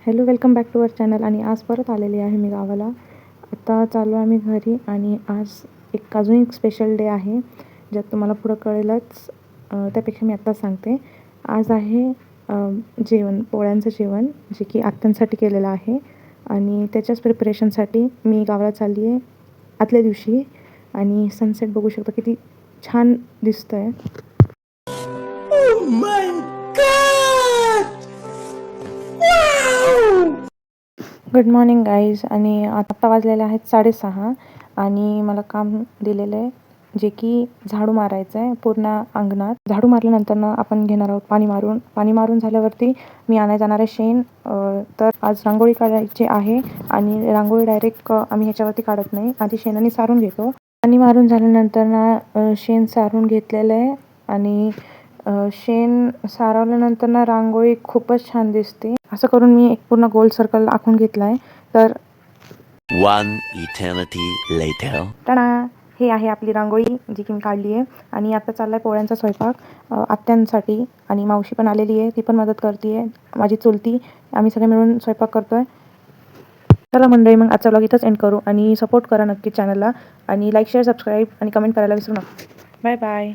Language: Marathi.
Hello, welcome back to our channel. आणि आज परत आलेली आहे मी गावाला. आता चाललो आहे आम्ही घरी आणि आज अजून एक स्पेशल डे आहे, ज्यात तुम्हाला पुढं कळेलच. त्यापेक्षा मी आत्ता सांगते. आज आहे जेवण, पोळ्यांचं जेवण, जे की आत्यांसाठी केलेलं आहे आणि त्याच्याच प्रिपरेशनसाठी मी गावाला चालली आहे आदल्या दिवशी. आणि सनसेट बघू शकता किती छान दिसतं आहे. Good morning guys. आणि आत्ता वाजलेले आहेत 6:30 आणि मला काम दिलेलं आहे, जे की झाडू मारायचं आहे पूर्ण अंगणात. झाडू मारल्यानंतर आपण घेणार आहोत पाणी मारून झाल्यावरती मी आणायला जाणार आहे शेण. तर आज रांगोळी काढायची आहे आणि रांगोळी डायरेक्ट आम्ही ह्याच्यावरती काढत नाही, आधी शेणाने सारून घेतो. पाणी मारून झाल्यानंतर शेण सारून घेतलेलं आहे आणि शेण सारवल्यानंतर रांगोळी खूपच छान दिसते. असं करून मी एक पूर्ण गोल सर्कल आखून घेतला आहे. तर One eternity later. टाळा, हे आहे आपली रांगोळी, जी की मी काढली आहे. आणि आता चालला आहे पोळ्यांचा स्वयंपाक आत्यांसाठी. आणि मावशी पण आलेली आहे, ती पण मदत करते आहे, माझी चुलती. आम्ही सगळे मिळून स्वयंपाक करतो आहे. चला मंडळी, मग आजचा व्लॉग इथंच एंड करू. आणि सपोर्ट करा नक्की चॅनलला. आणि लाईक, शेअर, सबस्क्राईब आणि कमेंट करायला विसरू नका. Bye bye.